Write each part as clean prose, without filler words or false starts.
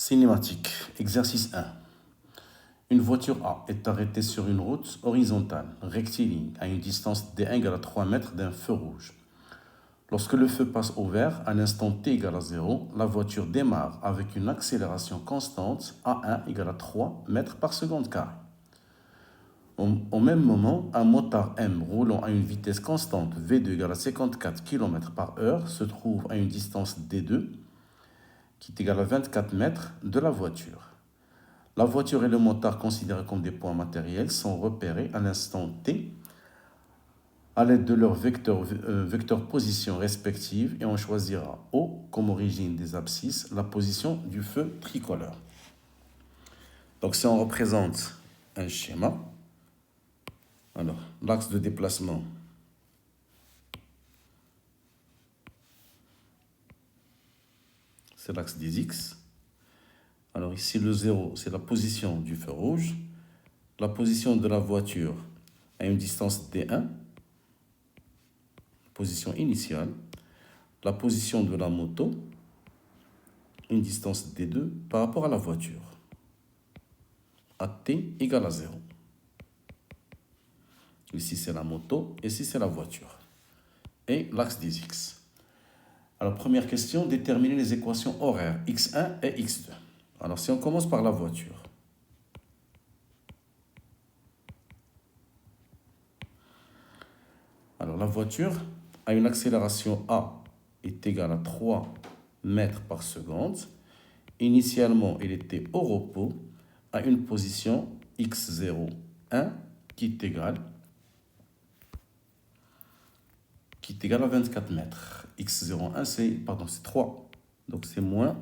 Cinématique. Exercice 1. Une voiture A est arrêtée sur une route horizontale, rectiligne, à une distance d1 égale à 3 mètres d'un feu rouge. Lorsque le feu passe au vert, à l'instant t égale à 0, la voiture démarre avec une accélération constante A1 égale à 3 mètres par seconde carré. Au même moment, un motard M roulant à une vitesse constante V2 égale à 54 km/h se trouve à une distance D2 qui est égale à 24 mètres de la voiture. La voiture et le motard considérés comme des points matériels sont repérés à l'instant t à l'aide de leurs vecteurs position respectives et on choisira O comme origine des abscisses, la position du feu tricolore. Donc si on représente un schéma, alors l'axe de déplacement c'est l'axe des X. Alors ici le 0 c'est la position du feu rouge, la position de la voiture à une distance D1, position initiale, la position de la moto, une distance D2 par rapport à la voiture, à t égale à 0. Ici c'est la moto, ici c'est la voiture. Et l'axe des X. Alors première question, déterminer les équations horaires x1 et x2. Alors si on commence par la voiture. Alors la voiture a une accélération A est égale à 3 mètres par seconde. Initialement, il était au repos à une position x0, 1 qui est égale à 24 mètres. x01, c'est 3. Donc c'est moins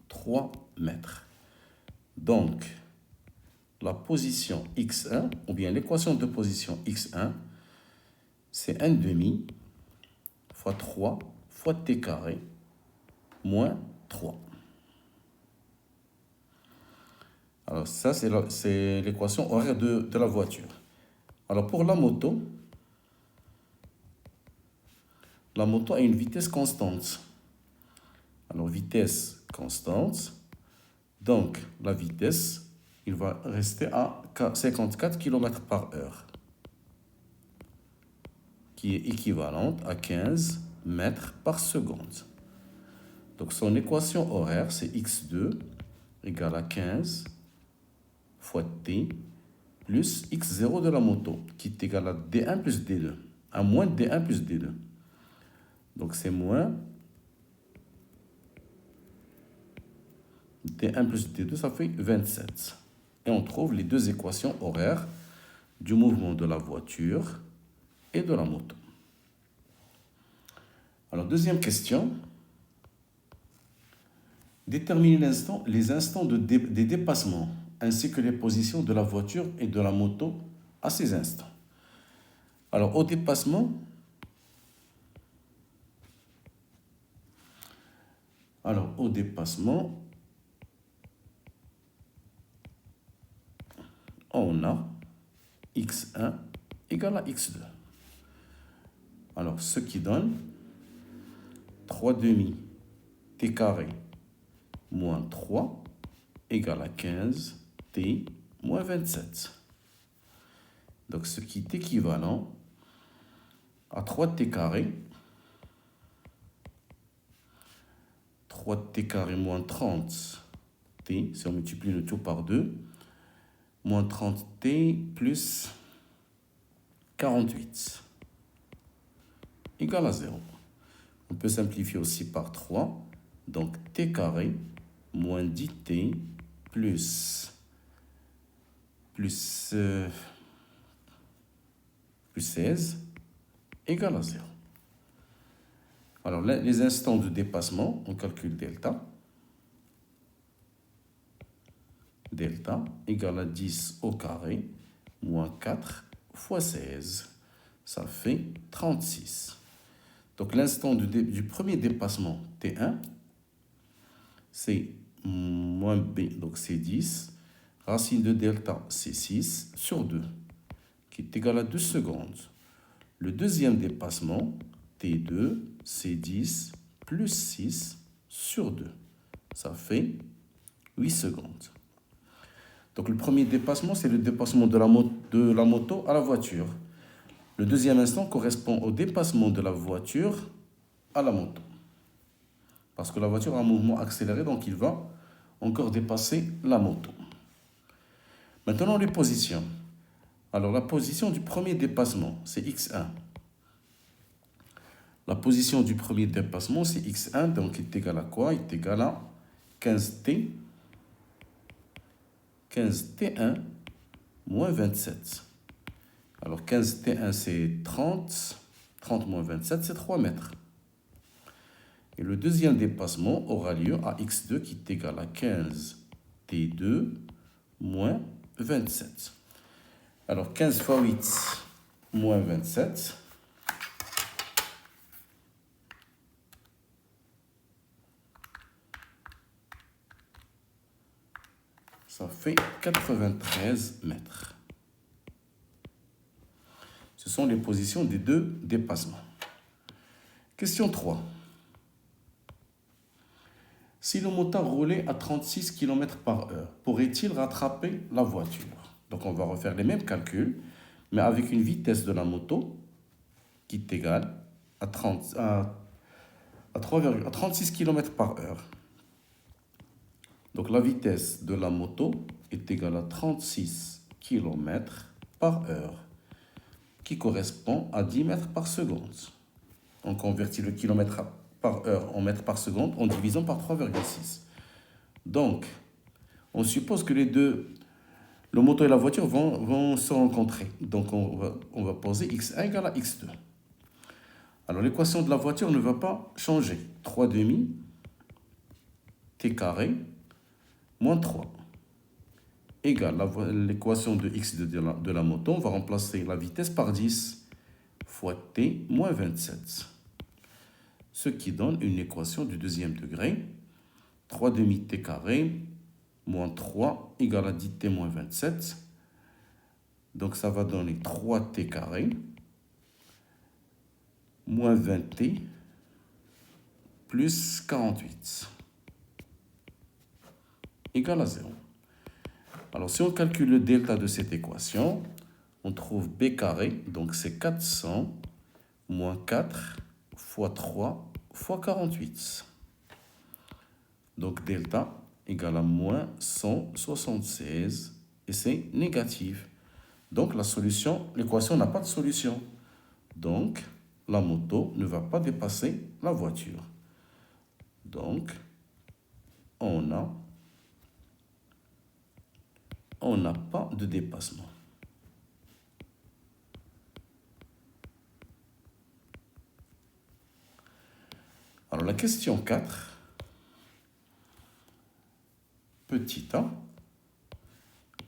3 mètres. Donc, la position x1, ou bien l'équation de position x1, c'est 1 demi fois 3 fois t carré moins 3. Alors ça, c'est l'équation horaire de la voiture. Alors pour la moto a une vitesse constante. Alors vitesse constante, donc la vitesse, il va rester à 54 km/h, qui est équivalente à 15 mètres par seconde. Donc son équation horaire, c'est x2 égale à 15 fois t plus x0 de la moto, qui est égal à d1 plus d2, à moins d1 plus d2. Donc c'est moins d1 plus d2, ça fait 27. Et on trouve les deux équations horaires du mouvement de la voiture et de la moto. Alors deuxième question. Déterminer les instants des dépassements ainsi que les positions de la voiture et de la moto à ces instants. Alors au dépassement, on a x1 égale à x2. Alors ce qui donne 3 demi t carré moins 3 égale à 15 t moins 27. Donc ce qui est équivalent à 3t carré moins 30t, si on multiplie le tout par 2, moins 30t plus 48 égale à 0. On peut simplifier aussi par 3, donc t carré moins 10t plus 16 égale à 0. Alors les instants de dépassement, on calcule delta. Delta égale à 10 au carré moins 4 fois 16. Ça fait 36. Donc l'instant du premier dépassement, T1, c'est moins B, donc c'est 10. Racine de delta, c'est 6 sur 2, qui est égal à 2 secondes. Le deuxième dépassement, T2, c'est 10 plus 6 sur 2, Ça fait 8 secondes. Donc le premier dépassement, c'est le dépassement de la moto à la voiture. Le deuxième instant correspond au dépassement de la voiture à la moto. Parce que la voiture a un mouvement accéléré, donc il va encore dépasser la moto. Maintenant, les positions. Alors, la position du premier dépassement, c'est x1. La position du premier dépassement, c'est x1, donc il est égal à quoi? Il est égal à 15t, 15t1 moins 27. Alors, 15t1, c'est 30. 30 moins 27, c'est 3 mètres. Et le deuxième dépassement aura lieu à x2 qui est égal à 15t2 moins 27. Alors 15 fois 8 moins 27. Ça fait 93 mètres. Ce sont les positions des deux dépassements. Question 3. Si le motard roulait à 36 km par heure, pourrait-il rattraper la voiture? Donc on va refaire les mêmes calculs, mais avec une vitesse de la moto qui est égale à 36 km par heure. Donc la vitesse de la moto est égale à 36 km par heure, qui correspond à 10 mètres par seconde. On convertit le kilomètre par heure en mètres par seconde en divisant par 3,6. Donc, on suppose que les deux, le moto et la voiture, vont se rencontrer. Donc, on va poser x1 égale à x2. Alors, l'équation de la voiture ne va pas changer. 3 demi t carré moins 3 égale l'équation de x2 de la moto. On va remplacer la vitesse par 10 fois t moins 27. Ce qui donne une équation du deuxième degré. 3 demi t carré moins 3 égale à 10t moins 27. Donc ça va donner 3t carré moins 20t plus 48 égale à 0. Alors si on calcule le delta de cette équation, on trouve b carré, donc c'est 400 moins 4 fois 3 fois 48. Donc delta égale à moins 176 et c'est négatif. Donc la solution, l'équation n'a pas de solution. Donc la moto ne va pas dépasser la voiture. Donc on n'a pas de dépassement. Alors la question 4, petit a.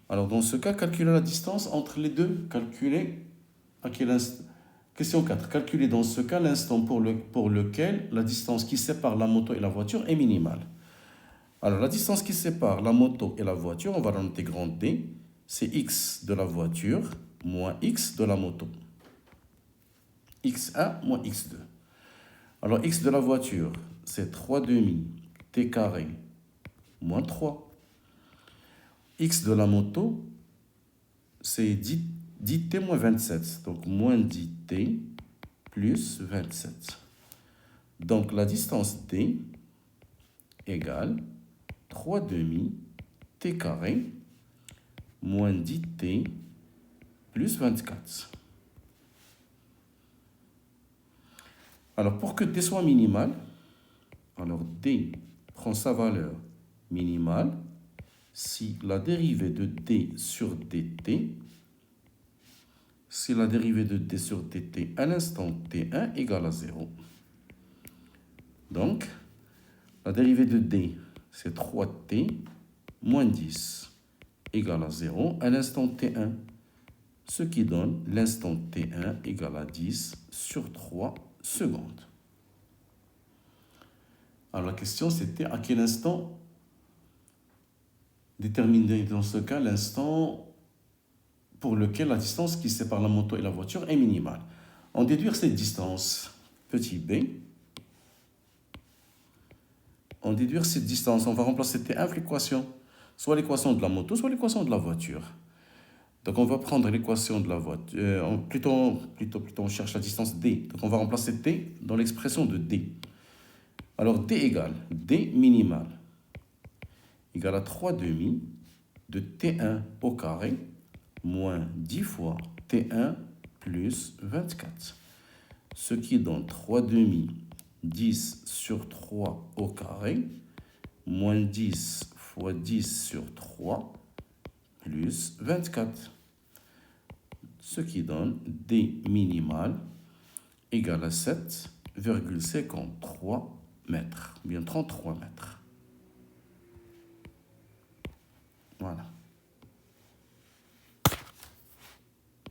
Alors dans ce cas, calculer la distance entre les deux. Calculer à quel instant. Question 4. Calculer dans ce cas l'instant pour lequel la distance qui sépare la moto et la voiture est minimale. Alors la distance qui sépare la moto et la voiture, on va la noter grande D, c'est x de la voiture moins x de la moto. x1 moins x2. Alors x de la voiture, c'est 3 demi t carré moins 3. X de la moto, c'est 10t moins 27. Donc moins 10t plus 27. Donc la distance D égale 3 demi t carré moins 10t plus 24. Alors pour que D soit minimal, alors D prend sa valeur minimale si la dérivée de D sur dt, à l'instant t1 égale à 0. Donc, la dérivée de D, c'est 3t moins 10 égale à 0 à l'instant t1, ce qui donne l'instant t1 égale à 10 sur 3 secondes. Alors la question c'était à quel instant déterminer dans ce cas l'instant pour lequel la distance qui sépare la moto et la voiture est minimale. En déduire cette distance, petit b, en déduire cette distance, on va remplacer T1 avec l'équation. Soit l'équation de la moto, soit l'équation de la voiture. Donc on va prendre l'équation de la voiture. Plutôt, on cherche la distance D. Donc on va remplacer T dans l'expression de D. Alors D égale D minimal égale à 3 demi de T1 au carré moins 10 fois T1 plus 24. Ce qui donne 3 demi 10 sur 3 au carré moins 10 fois 10 sur 3 plus 24. Ce qui donne D minimal égale à 7,53 mètres, bien 33 mètres. Voilà.